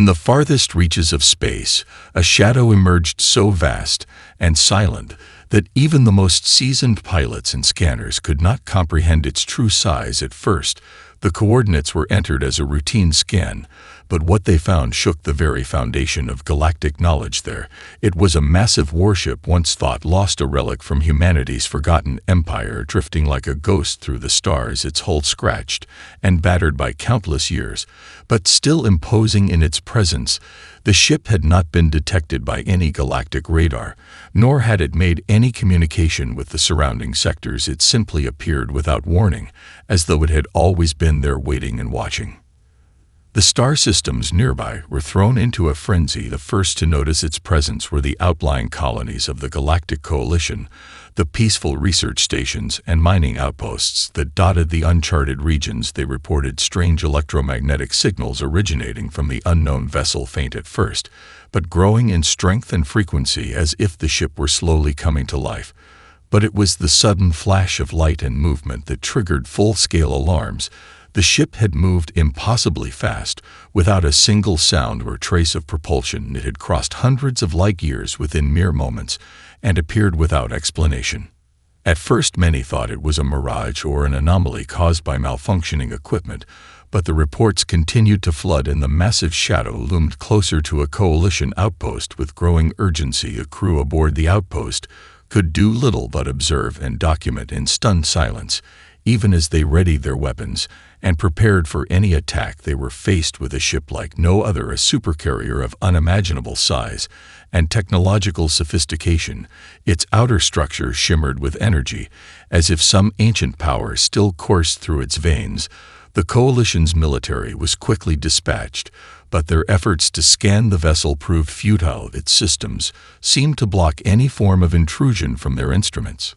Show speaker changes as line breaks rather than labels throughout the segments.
In the farthest reaches of space, a shadow emerged so vast and silent that even the most seasoned pilots and scanners could not comprehend its true size at first. The coordinates were entered as a routine scan, but what they found shook the very foundation of galactic knowledge there. It was a massive warship once thought lost, a relic from humanity's forgotten empire, drifting like a ghost through the stars, its hull scratched and battered by countless years, but still imposing in its presence. The ship had not been detected by any galactic radar, nor had it made any communication with the surrounding sectors. It simply appeared without warning, as though it had always been there waiting and watching. The star systems nearby were thrown into a frenzy. The first to notice its presence were the outlying colonies of the Galactic Coalition, the peaceful research stations and mining outposts that dotted the uncharted regions. They reported strange electromagnetic signals originating from the unknown vessel, faint at first, but growing in strength and frequency as if the ship were slowly coming to life. But it was the sudden flash of light and movement that triggered full-scale alarms. The ship had moved impossibly fast, without a single sound or trace of propulsion. It had crossed hundreds of light years within mere moments, and appeared without explanation. At first many thought it was a mirage or an anomaly caused by malfunctioning equipment, but the reports continued to flood and the massive shadow loomed closer to a Coalition outpost with growing urgency. A crew aboard the outpost could do little but observe and document in stunned silence, even as they readied their weapons and prepared for any attack. They were faced with a ship like no other, a supercarrier of unimaginable size and technological sophistication. Its outer structure shimmered with energy, as if some ancient power still coursed through its veins. The Coalition's military was quickly dispatched, but their efforts to scan the vessel proved futile. Its systems seemed to block any form of intrusion from their instruments.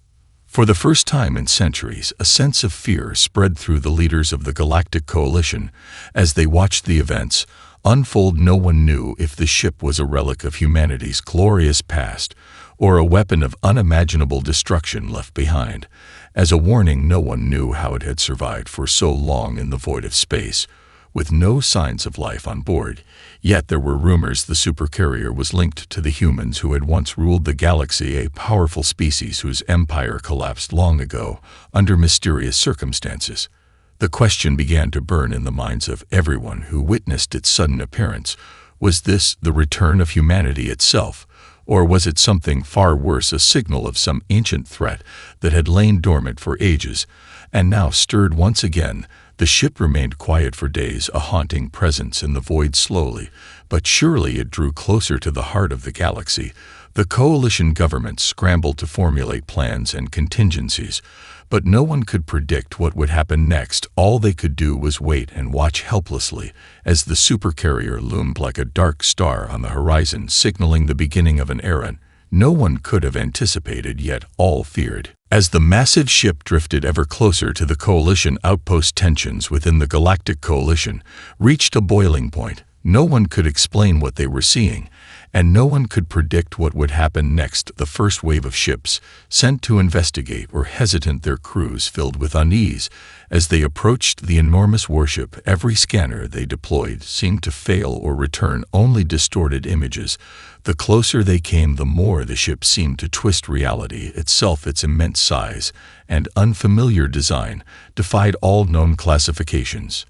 For the first time in centuries, a sense of fear spread through the leaders of the Galactic Coalition as they watched the events unfold. No one knew if the ship was a relic of humanity's glorious past or a weapon of unimaginable destruction left behind. As a warning, no one knew how it had survived for so long in the void of space, with no signs of life on board. Yet there were rumors the supercarrier was linked to the humans who had once ruled the galaxy, a powerful species whose empire collapsed long ago under mysterious circumstances. The question began to burn in the minds of everyone who witnessed its sudden appearance. Was this the return of humanity itself, or was it something far worse, a signal of some ancient threat that had lain dormant for ages and now stirred once again? The ship remained quiet for days, a haunting presence in the void. Slowly but surely it drew closer to the heart of the galaxy. The Coalition government scrambled to formulate plans and contingencies, but no one could predict what would happen next. All they could do was wait and watch helplessly as the supercarrier loomed like a dark star on the horizon, signaling the beginning of an era no one could have anticipated, yet all feared. As the massive ship drifted ever closer to the Coalition outpost, tensions within the Galactic Coalition reached a boiling point. No one could explain what they were seeing, and no one could predict what would happen next. The first wave of ships sent to investigate were hesitant, their crews filled with unease as they approached the enormous warship. Every scanner they deployed seemed to fail or return only distorted images. The closer they came, the more the ship seemed to twist reality itself. Its immense size and unfamiliar design defied all known classifications.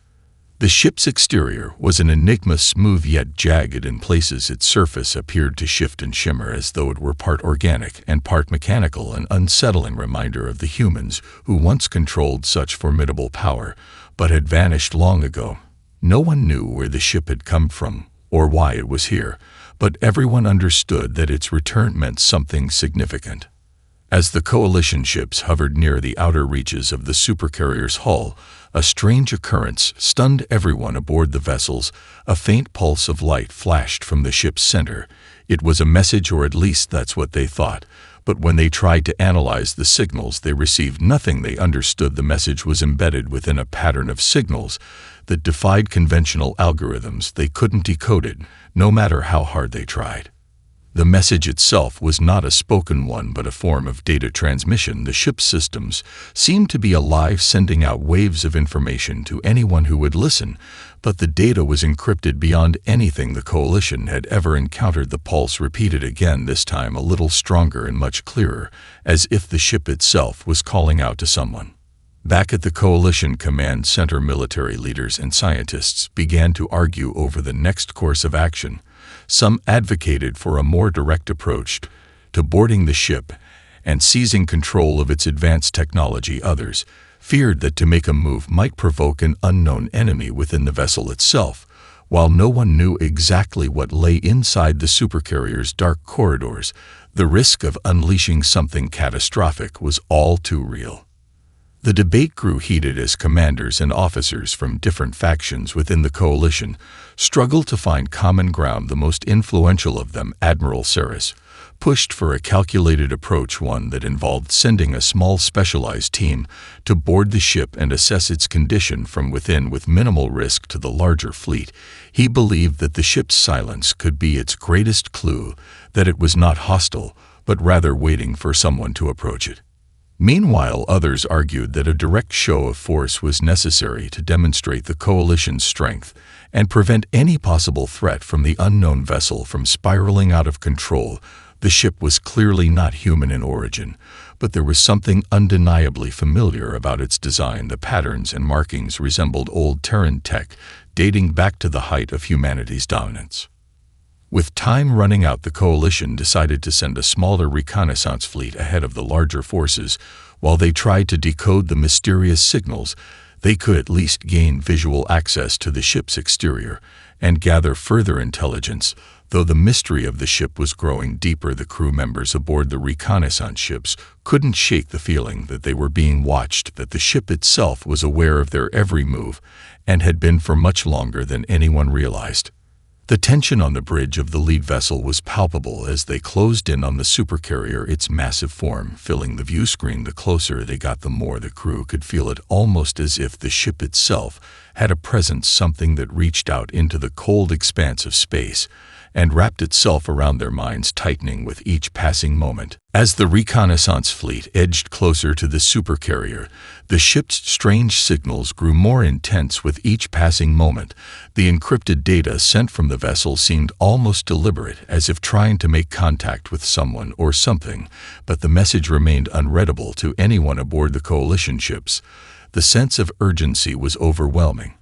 The ship's exterior was an enigma, smooth yet jagged in places. Its surface appeared to shift and shimmer as though it were part organic and part mechanical, an unsettling reminder of the humans who once controlled such formidable power but had vanished long ago. No one knew where the ship had come from or why it was here, but everyone understood that its return meant something significant. As the Coalition ships hovered near the outer reaches of the supercarrier's hull, a strange occurrence stunned everyone aboard the vessels. A faint pulse of light flashed from the ship's center. It was a message, or at least that's what they thought. But when they tried to analyze the signals they received, nothing. They understood the message was embedded within a pattern of signals that defied conventional algorithms. They couldn't decode it, no matter how hard they tried. The message itself was not a spoken one, but a form of data transmission. The ship's systems seemed to be alive, sending out waves of information to anyone who would listen, But the data was encrypted beyond anything the Coalition had ever encountered. The pulse repeated again, this time a little stronger and much clearer, as if the ship itself was calling out to someone. Back at the Coalition Command Center, military leaders and scientists began to argue over the next course of action. Some advocated for a more direct approach to boarding the ship and seizing control of its advanced technology. Others feared that to make a move might provoke an unknown enemy within the vessel itself. While no one knew exactly what lay inside the supercarrier's dark corridors, the risk of unleashing something catastrophic was all too real. The debate grew heated as commanders and officers from different factions within the Coalition struggled to find common ground. The most influential of them, Admiral Saris, pushed for a calculated approach, one that involved sending a small specialized team to board the ship and assess its condition from within with minimal risk to the larger fleet. He believed that the ship's silence could be its greatest clue, that it was not hostile, but rather waiting for someone to approach it. Meanwhile, others argued that a direct show of force was necessary to demonstrate the Coalition's strength and prevent any possible threat from the unknown vessel from spiraling out of control. The ship was clearly not human in origin, but there was something undeniably familiar about its design. The patterns and markings resembled old Terran tech, dating back to the height of humanity's dominance. With time running out, the Coalition decided to send a smaller reconnaissance fleet ahead of the larger forces. While they tried to decode the mysterious signals, they could at least gain visual access to the ship's exterior and gather further intelligence. Though the mystery of the ship was growing deeper, the crew members aboard the reconnaissance ships couldn't shake the feeling that they were being watched, that the ship itself was aware of their every move and had been for much longer than anyone realized. The tension on the bridge of the lead vessel was palpable as they closed in on the supercarrier, its massive form filling the view screen. The closer they got, the more the crew could feel it, almost as if the ship itself had a presence, something that reached out into the cold expanse of space and wrapped itself around their minds, tightening with each passing moment. As the reconnaissance fleet edged closer to the supercarrier, the ship's strange signals grew more intense with each passing moment. The encrypted data sent from the vessel seemed almost deliberate, as if trying to make contact with someone or something, but the message remained unreadable to anyone aboard the Coalition ships. The sense of urgency was overwhelming,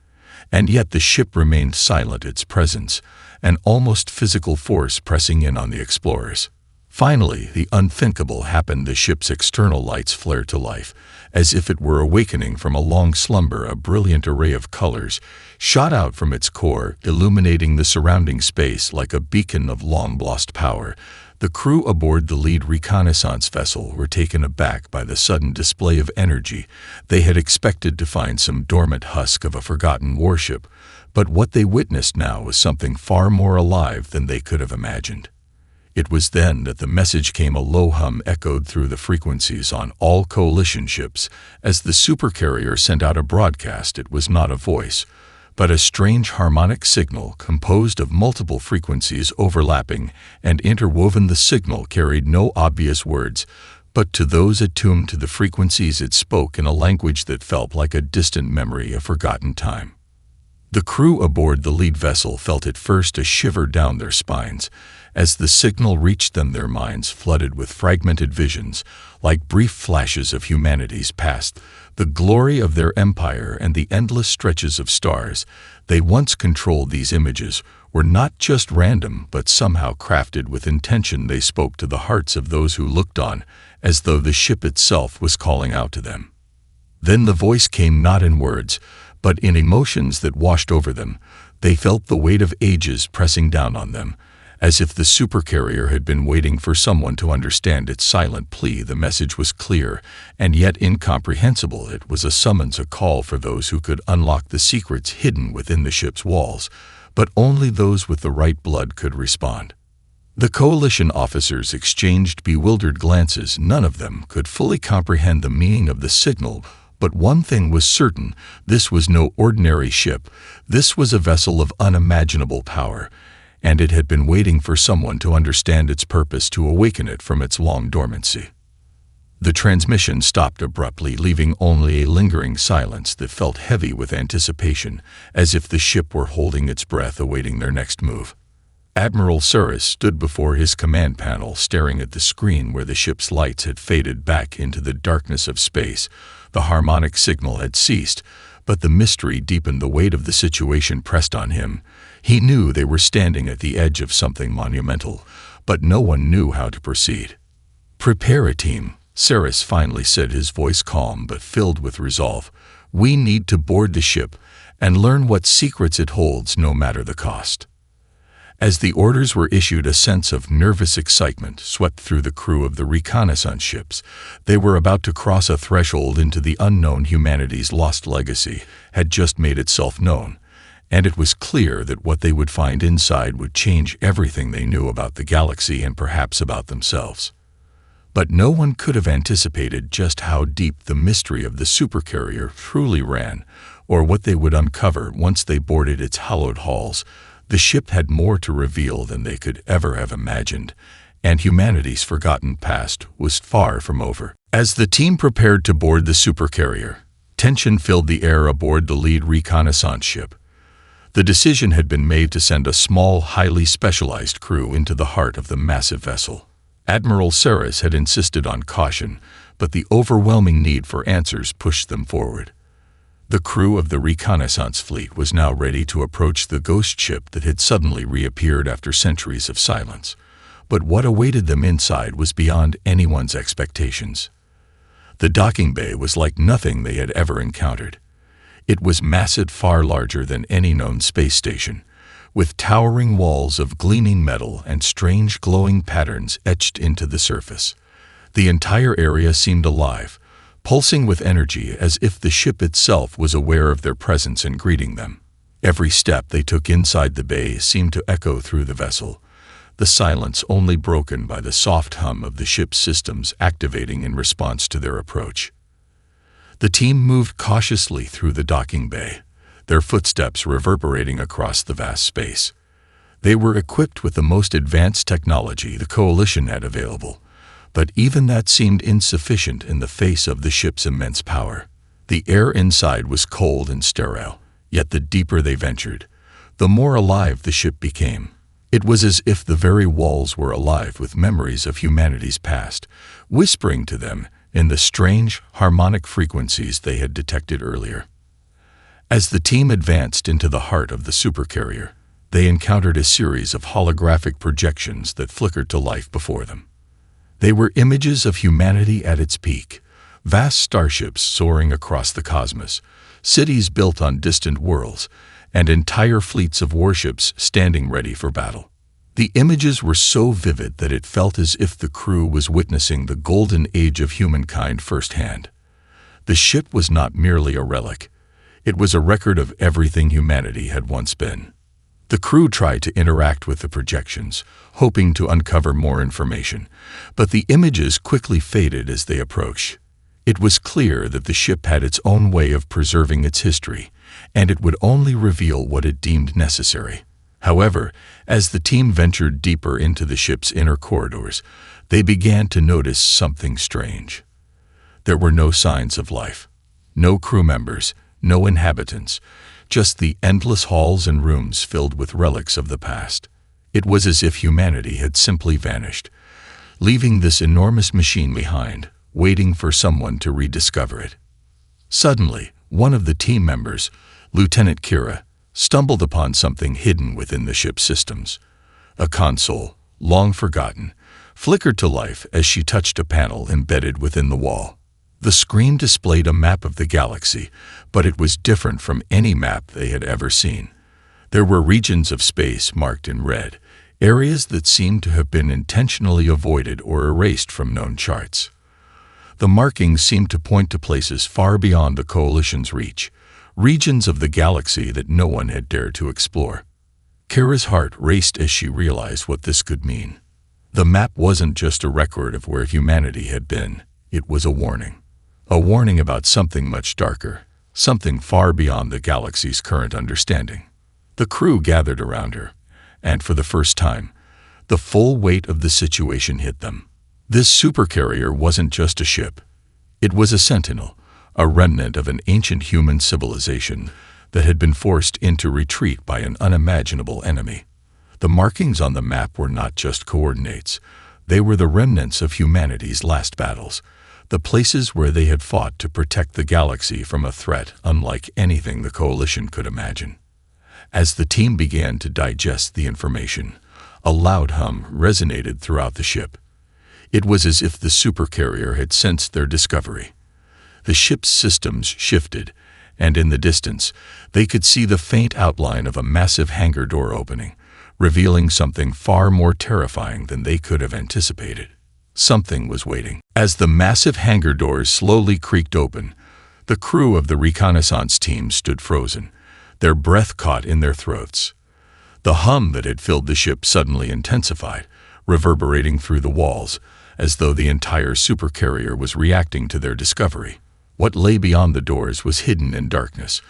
and yet the ship remained silent, its presence an almost physical force pressing in on the explorers. Finally, the unthinkable happened. The ship's external lights flared to life, as if it were awakening from a long slumber. A brilliant array of colors shot out from its core, illuminating the surrounding space like a beacon of long-lost power. The crew aboard the lead reconnaissance vessel were taken aback by the sudden display of energy. They had expected to find some dormant husk of a forgotten warship, but what they witnessed now was something far more alive than they could have imagined. It was then that the message came. A low hum echoed through the frequencies on all Coalition ships as the supercarrier sent out a broadcast. It was not a voice, but a strange harmonic signal composed of multiple frequencies overlapping and interwoven. The signal carried no obvious words, but to those attuned to the frequencies it spoke in a language that felt like a distant memory of forgotten time. The crew aboard the lead vessel felt at first a shiver down their spines. As the signal reached them, their minds flooded with fragmented visions, like brief flashes of humanity's past, the glory of their empire and the endless stretches of stars they once controlled. These images were not just random, but somehow crafted with intention. They spoke to the hearts of those who looked on, as though the ship itself was calling out to them. Then the voice came, not in words, but in emotions that washed over them. They felt the weight of ages pressing down on them, as if the supercarrier had been waiting for someone to understand its silent plea. The message was clear, and yet incomprehensible. It was a summons, a call for those who could unlock the secrets hidden within the ship's walls, but only those with the right blood could respond. The Coalition officers exchanged bewildered glances. None of them could fully comprehend the meaning of the signal, but one thing was certain: this was no ordinary ship. This was a vessel of unimaginable power, and it had been waiting for someone to understand its purpose, to awaken it from its long dormancy. The transmission stopped abruptly, leaving only a lingering silence that felt heavy with anticipation, as if the ship were holding its breath awaiting their next move. Admiral Suris stood before his command panel, staring at the screen where the ship's lights had faded back into the darkness of space. The harmonic signal had ceased, but the mystery deepened. The weight of the situation pressed on him. He knew they were standing at the edge of something monumental, but no one knew how to proceed. "Prepare a team," Suris finally said, his voice calm but filled with resolve. "We need to board the ship and learn what secrets it holds, no matter the cost." As the orders were issued, a sense of nervous excitement swept through the crew of the reconnaissance ships. They were about to cross a threshold into the unknown. Humanity's lost legacy had just made itself known, and it was clear that what they would find inside would change everything they knew about the galaxy and perhaps about themselves. But no one could have anticipated just how deep the mystery of the Supercarrier truly ran, or what they would uncover once they boarded its hallowed halls. The ship had more to reveal than they could ever have imagined, and humanity's forgotten past was far from over. As the team prepared to board the Supercarrier, tension filled the air aboard the lead reconnaissance ship. The decision had been made to send a small, highly specialized crew into the heart of the massive vessel. Admiral Suris had insisted on caution, but the overwhelming need for answers pushed them forward. The crew of the reconnaissance fleet was now ready to approach the ghost ship that had suddenly reappeared after centuries of silence. But what awaited them inside was beyond anyone's expectations. The docking bay was like nothing they had ever encountered. It was massive, far larger than any known space station, with towering walls of gleaming metal and strange glowing patterns etched into the surface. The entire area seemed alive, pulsing with energy, as if the ship itself was aware of their presence and greeting them. Every step they took inside the bay seemed to echo through the vessel, the silence only broken by the soft hum of the ship's systems activating in response to their approach. The team moved cautiously through the docking bay, their footsteps reverberating across the vast space. They were equipped with the most advanced technology the Coalition had available, but even that seemed insufficient in the face of the ship's immense power. The air inside was cold and sterile, yet the deeper they ventured, the more alive the ship became. It was as if the very walls were alive with memories of humanity's past, whispering to them in the strange, harmonic frequencies they had detected earlier. As the team advanced into the heart of the Supercarrier, they encountered a series of holographic projections that flickered to life before them. They were images of humanity at its peak, vast starships soaring across the cosmos, cities built on distant worlds, and entire fleets of warships standing ready for battle. The images were so vivid that it felt as if the crew was witnessing the golden age of humankind firsthand. The ship was not merely a relic. It was a record of everything humanity had once been. The crew tried to interact with the projections, hoping to uncover more information, but the images quickly faded as they approached. It was clear that the ship had its own way of preserving its history, and it would only reveal what it deemed necessary. However, as the team ventured deeper into the ship's inner corridors, they began to notice something strange. There were no signs of life, no crew members, no inhabitants, just the endless halls and rooms filled with relics of the past. It was as if humanity had simply vanished, leaving this enormous machine behind, waiting for someone to rediscover it. Suddenly, one of the team members, Lieutenant Kira, stumbled upon something hidden within the ship's systems. A console, long forgotten, flickered to life as she touched a panel embedded within the wall. The screen displayed a map of the galaxy, but it was different from any map they had ever seen. There were regions of space marked in red, areas that seemed to have been intentionally avoided or erased from known charts. The markings seemed to point to places far beyond the Coalition's reach, regions of the galaxy that no one had dared to explore. Kira's heart raced as she realized what this could mean. The map wasn't just a record of where humanity had been, it was a warning. A warning about something much darker, something far beyond the galaxy's current understanding. The crew gathered around her, and for the first time, the full weight of the situation hit them. This supercarrier wasn't just a ship. It was a sentinel, a remnant of an ancient human civilization that had been forced into retreat by an unimaginable enemy. The markings on the map were not just coordinates. They were the remnants of humanity's last battles, the places where they had fought to protect the galaxy from a threat unlike anything the Coalition could imagine. As the team began to digest the information, a loud hum resonated throughout the ship. It was as if the supercarrier had sensed their discovery. The ship's systems shifted, and in the distance, they could see the faint outline of a massive hangar door opening, revealing something far more terrifying than they could have anticipated. Something was waiting. As the massive hangar doors slowly creaked open, the crew of the reconnaissance team stood frozen, their breath caught in their throats. The hum that had filled the ship suddenly intensified, reverberating through the walls, as though the entire supercarrier was reacting to their discovery. What lay beyond the doors was hidden in darkness,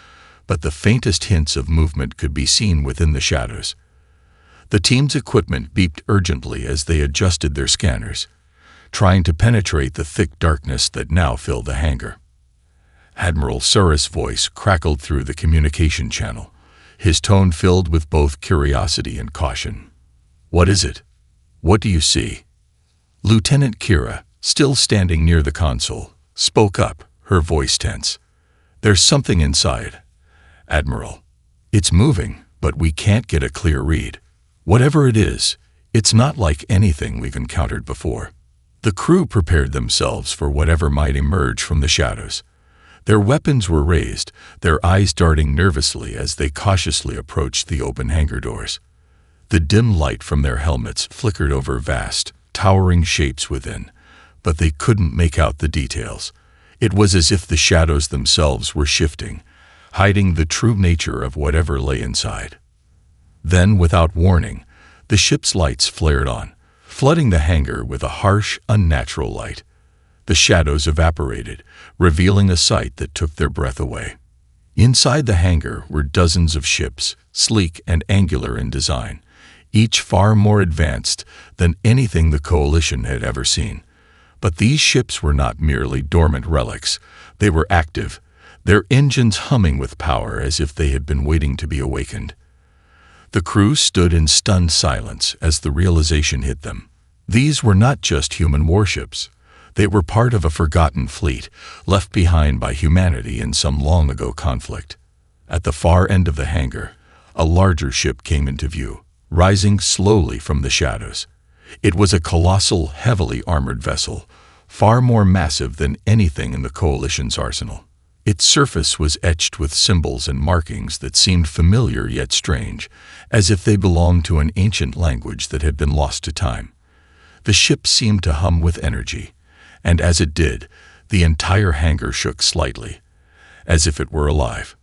but the faintest hints of movement could be seen within the shadows. The team's equipment beeped urgently as they adjusted their scanners, trying to penetrate the thick darkness that now filled the hangar. Admiral Surra's voice crackled through the communication channel, his tone filled with both curiosity and caution. "What is it? What do you see?" Lieutenant Kira, still standing near the console, spoke up, her voice tense. "There's something inside, Admiral. It's moving, but we can't get a clear read. Whatever it is, it's not like anything we've encountered before." The crew prepared themselves for whatever might emerge from the shadows. Their weapons were raised, their eyes darting nervously as they cautiously approached the open hangar doors. The dim light from their helmets flickered over vast, towering shapes within, but they couldn't make out the details. It was as if the shadows themselves were shifting, hiding the true nature of whatever lay inside. Then, without warning, the ship's lights flared on, flooding the hangar with a harsh, unnatural light. The shadows evaporated, revealing a sight that took their breath away. Inside the hangar were dozens of ships, sleek and angular in design, each far more advanced than anything the Coalition had ever seen. But these ships were not merely dormant relics. They were active, their engines humming with power as if they had been waiting to be awakened. The crew stood in stunned silence as the realization hit them. These were not just human warships. They were part of a forgotten fleet, left behind by humanity in some long-ago conflict. At the far end of the hangar, a larger ship came into view, rising slowly from the shadows. It was a colossal, heavily armored vessel, far more massive than anything in the Coalition's arsenal. Its surface was etched with symbols and markings that seemed familiar yet strange, as if they belonged to an ancient language that had been lost to time. The ship seemed to hum with energy, and as it did, the entire hangar shook slightly, as if it were alive.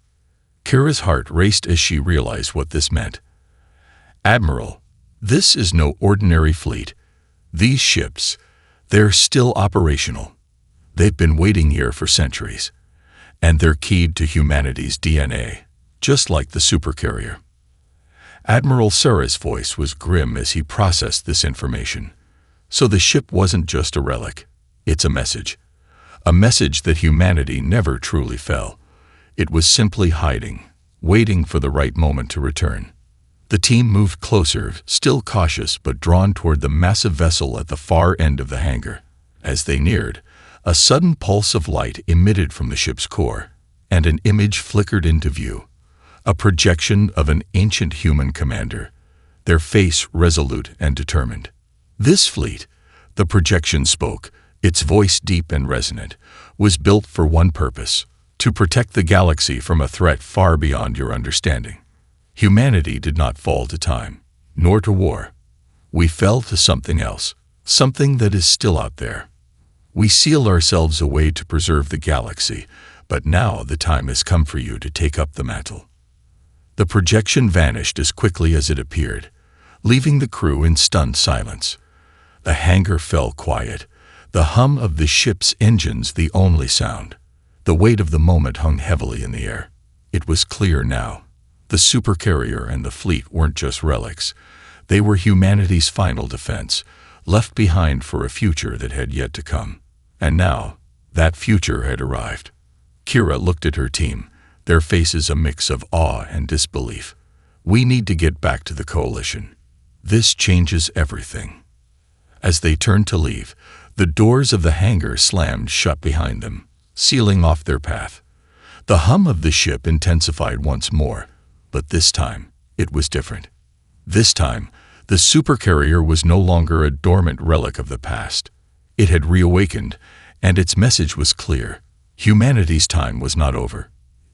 Kira's heart raced as she realized what this meant. "Admiral, this is no ordinary fleet. These ships, they're still operational. They've been waiting here for centuries, and they're keyed to humanity's DNA, just like the supercarrier." Admiral Surra's voice was grim as he processed this information. So the ship wasn't just a relic. It's a message that humanity never truly fell. It was simply hiding, waiting for the right moment to return. The team moved closer, still cautious but drawn toward the massive vessel at the far end of the hangar. As they neared, a sudden pulse of light emitted from the ship's core, and an image flickered into view. A projection of an ancient human commander, their face resolute and determined. This fleet, the projection spoke, its voice deep and resonant, was built for one purpose: to protect the galaxy from a threat far beyond your understanding. Humanity did not fall to time, nor to war. We fell to something else, something that is still out there. We sealed ourselves away to preserve the galaxy, but now the time has come for you to take up the mantle. The projection vanished as quickly as it appeared, leaving the crew in stunned silence. The hangar fell quiet, the hum of the ship's engines the only sound. The weight of the moment hung heavily in the air. It was clear now. The supercarrier and the fleet weren't just relics. They were humanity's final defense, left behind for a future that had yet to come. And now, that future had arrived. Kira looked at her team, their faces a mix of awe and disbelief. "We need to get back to the coalition. This changes everything." As they turned to leave, the doors of the hangar slammed shut behind them, sealing off their path. The hum of the ship intensified once more, but this time, it was different. This time, the Supercarrier was no longer a dormant relic of the past. It had reawakened, and its message was clear. Humanity's time was not over.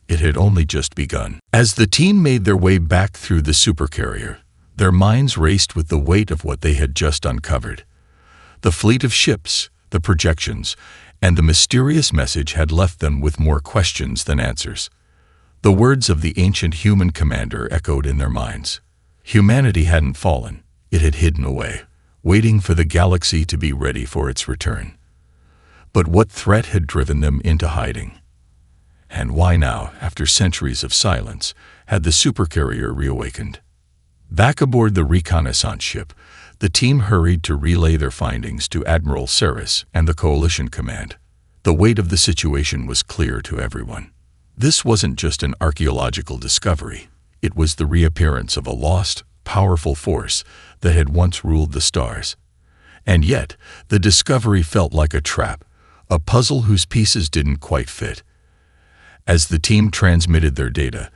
It had only just begun. As the team made their way back through the Supercarrier, their minds raced with the weight of what they had just uncovered. The fleet of ships, the projections, and the mysterious message had left them with more questions than answers. The words of the ancient human commander echoed in their minds. Humanity hadn't fallen. It had hidden away, waiting for the galaxy to be ready for its return. But what threat had driven them into hiding? And why now, after centuries of silence, had the Supercarrier reawakened? Back aboard the reconnaissance ship, the team hurried to relay their findings to Admiral Saris and the Coalition Command. The weight of the situation was clear to everyone. This wasn't just an archaeological discovery. It was the reappearance of a lost, powerful force that had once ruled the stars. And yet, the discovery felt like a trap, a puzzle whose pieces didn't quite fit. As the team transmitted their data,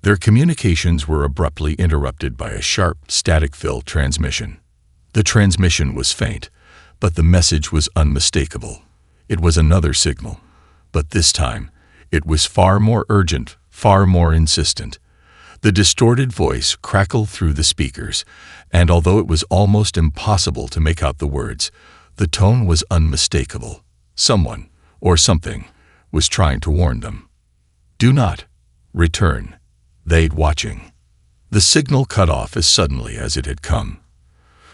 their communications were abruptly interrupted by a sharp, static-filled transmission. The transmission was faint, but the message was unmistakable. It was another signal, but this time, it was far more urgent, far more insistent. The distorted voice crackled through the speakers, and although it was almost impossible to make out the words, the tone was unmistakable. Someone, or something, was trying to warn them. "Do not return. They'd watching." The signal cut off as suddenly as it had come.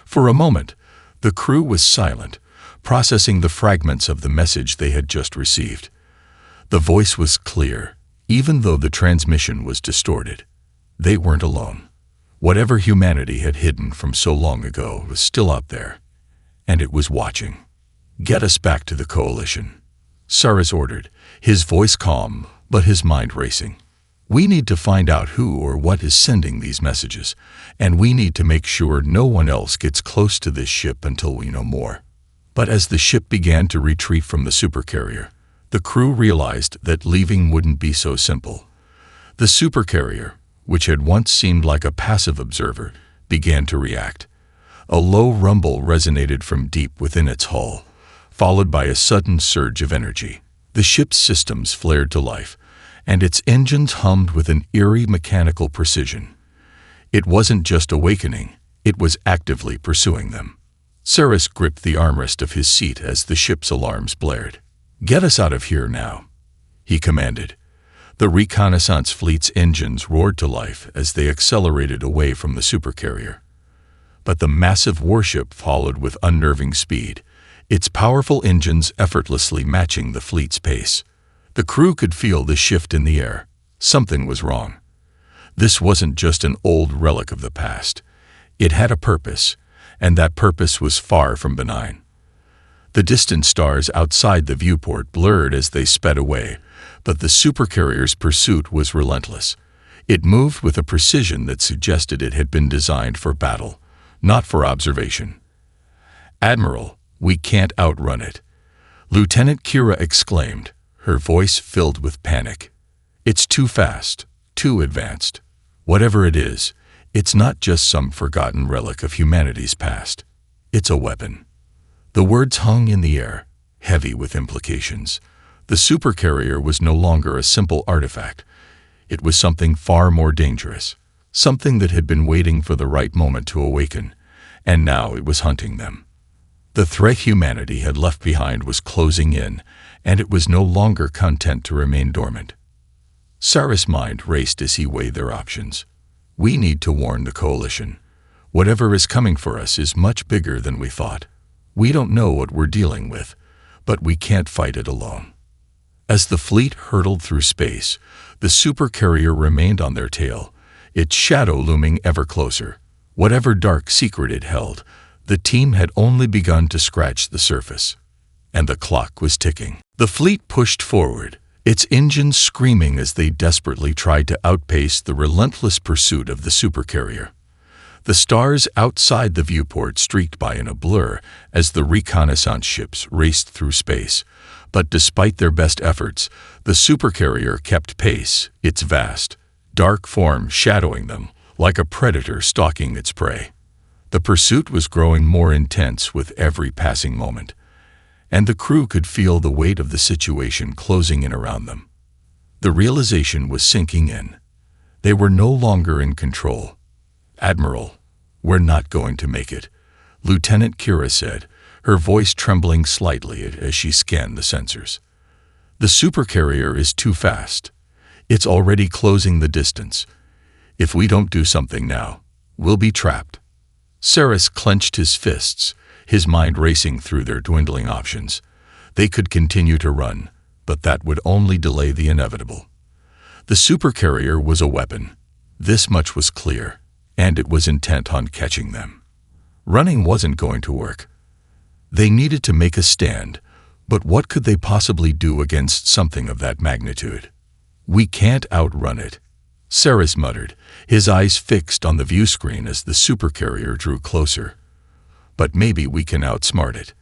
For a moment, the crew was silent, processing the fragments of the message they had just received. The voice was clear, even though the transmission was distorted. They weren't alone. Whatever humanity had hidden from so long ago was still out there, and it was watching. "Get us back to the coalition," Saris ordered, his voice calm, but his mind racing. "We need to find out who or what is sending these messages, and we need to make sure no one else gets close to this ship until we know more." But as the ship began to retreat from the Supercarrier, the crew realized that leaving wouldn't be so simple. The Supercarrier, which had once seemed like a passive observer, began to react. A low rumble resonated from deep within its hull, followed by a sudden surge of energy. The ship's systems flared to life, and its engines hummed with an eerie mechanical precision. It wasn't just awakening, it was actively pursuing them. Saris gripped the armrest of his seat as the ship's alarms blared. "Get us out of here now," he commanded. The reconnaissance fleet's engines roared to life as they accelerated away from the Supercarrier. But the massive warship followed with unnerving speed, its powerful engines effortlessly matching the fleet's pace. The crew could feel the shift in the air. Something was wrong. This wasn't just an old relic of the past. It had a purpose, and that purpose was far from benign. The distant stars outside the viewport blurred as they sped away, but the Supercarrier's pursuit was relentless. It moved with a precision that suggested it had been designed for battle, not for observation. "Admiral, we can't outrun it," Lieutenant Kira exclaimed, her voice filled with panic. "It's too fast, too advanced. Whatever it is, it's not just some forgotten relic of humanity's past. It's a weapon." The words hung in the air, heavy with implications. The Supercarrier was no longer a simple artifact. It was something far more dangerous, something that had been waiting for the right moment to awaken, and now it was hunting them. The threat humanity had left behind was closing in, and it was no longer content to remain dormant. Saris' mind raced as he weighed their options. "We need to warn the coalition. Whatever is coming for us is much bigger than we thought. We don't know what we're dealing with, but we can't fight it alone." As the fleet hurtled through space, the Supercarrier remained on their tail, its shadow looming ever closer. Whatever dark secret it held, The team had only begun to scratch the surface, and the clock was ticking. The fleet pushed forward, its engines screaming as they desperately tried to outpace the relentless pursuit of the supercarrier. The stars outside the viewport streaked by in a blur as the reconnaissance ships raced through space. But despite their best efforts, the supercarrier kept pace, its vast, dark form shadowing them like a predator stalking its prey. The pursuit was growing more intense with every passing moment, and the crew could feel the weight of the situation closing in around them. The realization was sinking in. They were no longer in control. "Admiral, we're not going to make it," Lieutenant Kira said, her voice trembling slightly as she scanned the sensors. "The supercarrier is too fast. It's already closing the distance. If we don't do something now, we'll be trapped." Saris clenched his fists, his mind racing through their dwindling options. They could continue to run, but that would only delay the inevitable. The supercarrier was a weapon. This much was clear, and it was intent on catching them. Running wasn't going to work. They needed to make a stand, but what could they possibly do against something of that magnitude? "We can't outrun it," Saris muttered, his eyes fixed on the view screen as the supercarrier drew closer. "But maybe we can outsmart it."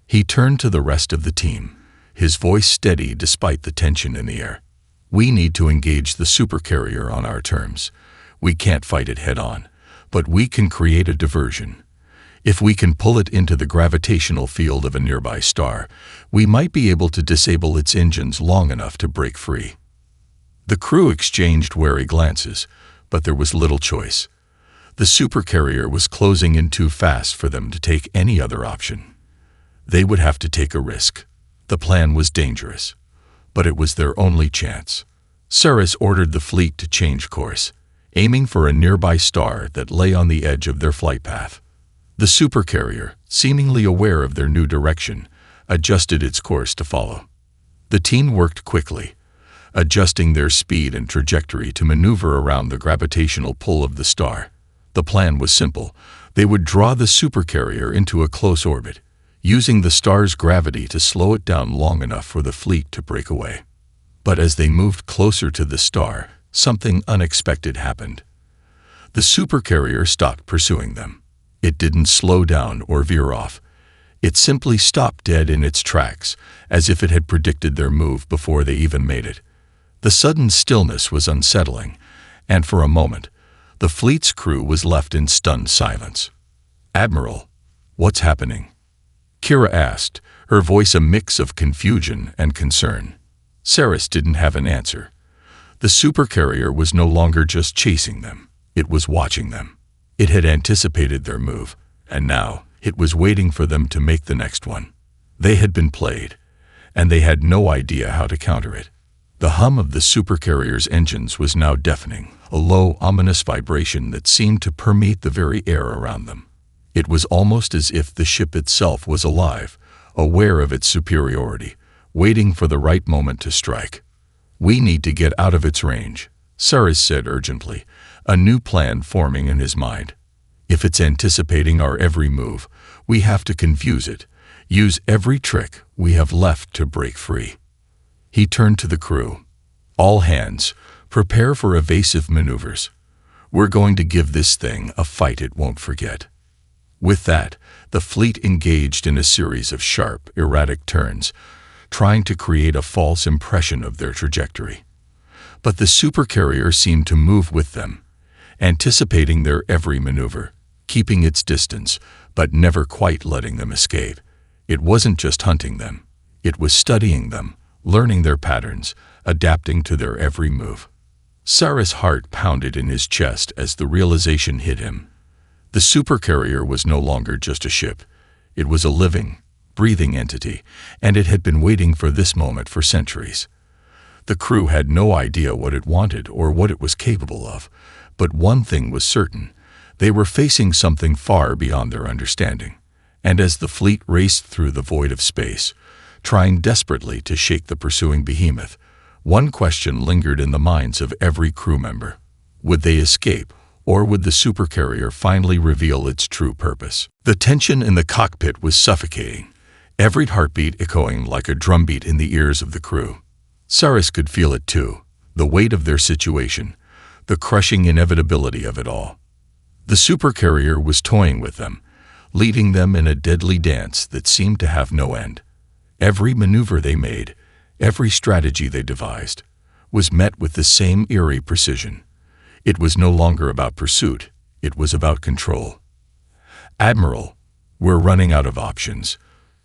He turned to the rest of the team, his voice steady despite the tension in the air. "We need to engage the supercarrier on our terms. We can't fight it head-on, but we can create a diversion. If we can pull it into the gravitational field of a nearby star, we might be able to disable its engines long enough to break free." The crew exchanged wary glances, but there was little choice. The supercarrier was closing in too fast for them to take any other option. They would have to take a risk. The plan was dangerous, but it was their only chance. Saris ordered the fleet to change course, aiming for a nearby star that lay on the edge of their flight path. The supercarrier, seemingly aware of their new direction, adjusted its course to follow. The team worked quickly, adjusting their speed and trajectory to maneuver around the gravitational pull of the star. The plan was simple. They would draw the supercarrier into a close orbit, using the star's gravity to slow it down long enough for the fleet to break away. But as they moved closer to the star, something unexpected happened. The supercarrier stopped pursuing them. It didn't slow down or veer off. It simply stopped dead in its tracks, as if it had predicted their move before they even made it. The sudden stillness was unsettling, and for a moment, the fleet's crew was left in stunned silence. "Admiral, what's happening?" Kira asked, her voice a mix of confusion and concern. Saris didn't have an answer. The supercarrier was no longer just chasing them. It was watching them. It had anticipated their move, and now it was waiting for them to make the next one. They had been played, and they had no idea how to counter it. The hum of the supercarrier's engines was now deafening, a low, ominous vibration that seemed to permeate the very air around them. It was almost as if the ship itself was alive, aware of its superiority, waiting for the right moment to strike. "We need to get out of its range," Saris said urgently, a new plan forming in his mind. "If it's anticipating our every move, we have to confuse it, use every trick we have left to break free." He turned to the crew. "All hands, prepare for evasive maneuvers. We're going to give this thing a fight it won't forget." With that, the fleet engaged in a series of sharp, erratic turns, trying to create a false impression of their trajectory. But the supercarrier seemed to move with them, anticipating their every maneuver, keeping its distance, but never quite letting them escape. It wasn't just hunting them. It was studying them, learning their patterns, adapting to their every move. Saris' heart pounded in his chest as the realization hit him. The supercarrier was no longer just a ship. It was a living, breathing entity, and it had been waiting for this moment for centuries. The crew had no idea what it wanted or what it was capable of, but one thing was certain. They were facing something far beyond their understanding. And as the fleet raced through the void of space, trying desperately to shake the pursuing behemoth, one question lingered in the minds of every crew member. Would they escape, Or would the supercarrier finally reveal its true purpose? The tension in the cockpit was suffocating, every heartbeat echoing like a drumbeat in the ears of the crew. Cyrus could feel it too, the weight of their situation, the crushing inevitability of it all. The supercarrier was toying with them, leading them in a deadly dance that seemed to have no end. Every maneuver they made, every strategy they devised, was met with the same eerie precision. It was no longer about pursuit, it was about control. "Admiral, we're running out of options,"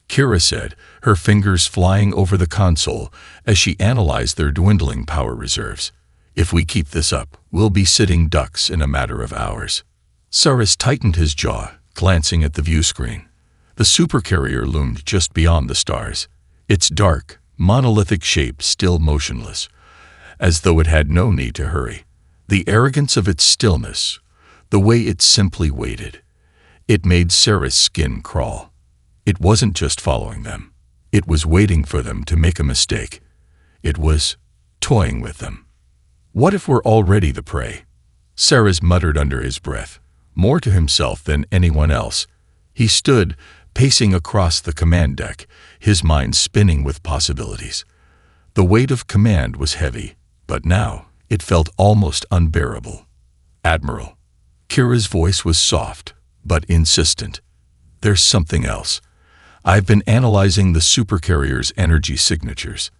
Kira said, her fingers flying over the console as she analyzed their dwindling power reserves. "If we keep this up, we'll be sitting ducks in a matter of hours." Cyrus tightened his jaw, glancing at the view screen. The supercarrier loomed just beyond the stars, its dark, monolithic shape still motionless, as though it had no need to hurry. The arrogance of its stillness, the way it simply waited, it made Cyrus' skin crawl. It wasn't just following them. It was waiting for them to make a mistake. It was toying with them. "What if we're already the prey?" Cyrus muttered under his breath, more to himself than anyone else. He stood, pacing across the command deck, his mind spinning with possibilities. The weight of command was heavy, but now it felt almost unbearable. "Admiral." Kira's voice was soft, but insistent. "There's something else. I've been analyzing the supercarrier's energy signatures.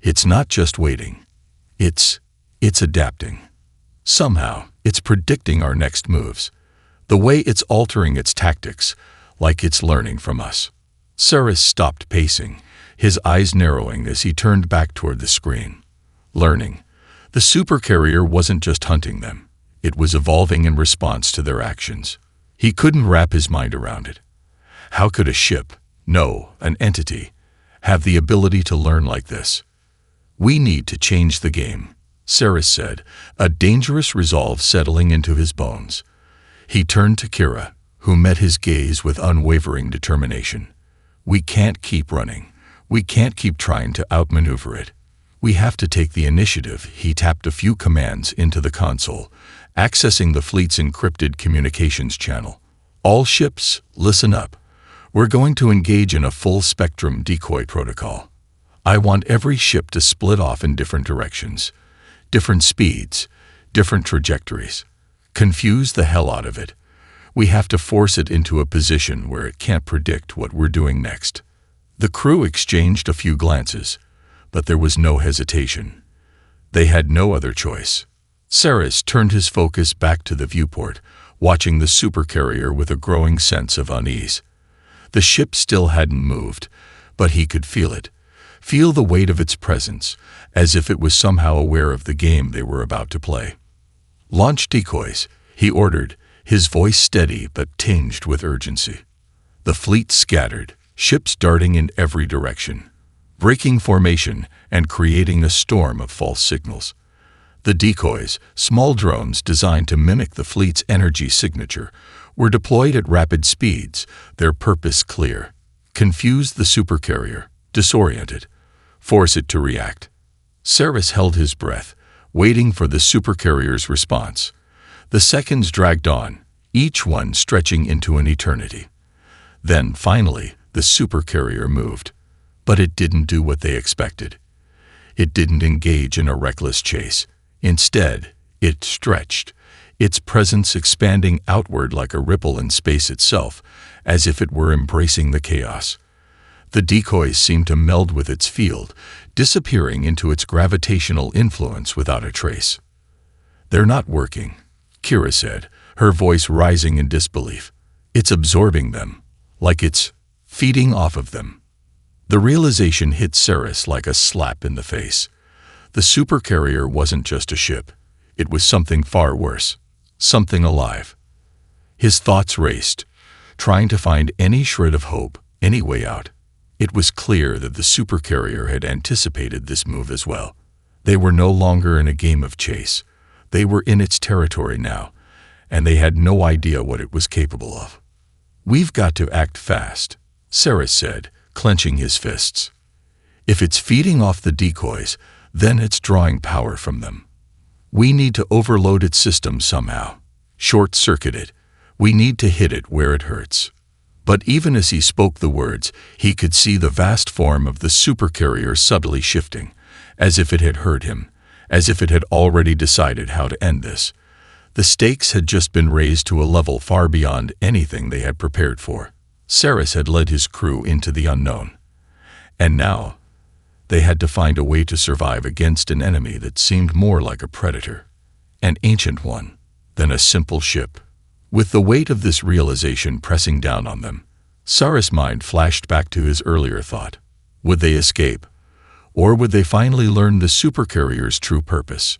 It's not just waiting. It's adapting. Somehow, it's predicting our next moves. The way it's altering its tactics, like it's learning from us." Cyrus stopped pacing, his eyes narrowing as he turned back toward the screen. Learning. The supercarrier wasn't just hunting them. It was evolving in response to their actions. He couldn't wrap his mind around it. How could a ship, no, an entity, have the ability to learn like this? "We need to change the game," Cyrus said, a dangerous resolve settling into his bones. He turned to Kira, who met his gaze with unwavering determination. "We can't keep running. We can't keep trying to outmaneuver it. We have to take the initiative." He tapped a few commands into the console, accessing the fleet's encrypted communications channel. "All ships, listen up. We're going to engage in a full-spectrum decoy protocol. I want every ship to split off in different directions, different speeds, different trajectories. Confuse the hell out of it. We have to force it into a position where it can't predict what we're doing next." The crew exchanged a few glances, but there was no hesitation. They had no other choice. Cyrus turned his focus back to the viewport, watching the supercarrier with a growing sense of unease. The ship still hadn't moved, but he could feel it, feel the weight of its presence, as if it was somehow aware of the game they were about to play. "Launch decoys," he ordered, his voice steady but tinged with urgency. The fleet scattered, ships darting in every direction, breaking formation and creating a storm of false signals. The decoys, small drones designed to mimic the fleet's energy signature, were deployed at rapid speeds, their purpose clear: confuse the supercarrier, disorient it, force it to react. Cyrus held his breath, waiting for the supercarrier's response. The seconds dragged on, each one stretching into an eternity. Then, finally, the supercarrier moved. But it didn't do what they expected. It didn't engage in a reckless chase. Instead, it stretched, its presence expanding outward like a ripple in space itself, as if it were embracing the chaos. The decoys seemed to meld with its field, disappearing into its gravitational influence without a trace. "They're not working," Kira said, her voice rising in disbelief. "It's absorbing them, like it's feeding off of them." The realization hit Cyrus like a slap in the face. The supercarrier wasn't just a ship. It was something far worse, something alive. His thoughts raced, trying to find any shred of hope, any way out. It was clear that the supercarrier had anticipated this move as well. They were no longer in a game of chase. They were in its territory now, and they had no idea what it was capable of. "We've got to act fast," Cyrus said, clenching his fists. "If it's feeding off the decoys, then it's drawing power from them. We need to overload its system somehow." Short-circuit it. We need to hit it where it hurts." But even as he spoke the words, he could see the vast form of the supercarrier subtly shifting, as if it had heard him, as if it had already decided how to end this. The stakes had just been raised to a level far beyond anything they had prepared for. Saris had led his crew into the unknown. And now, they had to find a way to survive against an enemy that seemed more like a predator, an ancient one, than a simple ship. With the weight of this realization pressing down on them, Saris' mind flashed back to his earlier thought. Would they escape? Or would they finally learn the supercarrier's true purpose?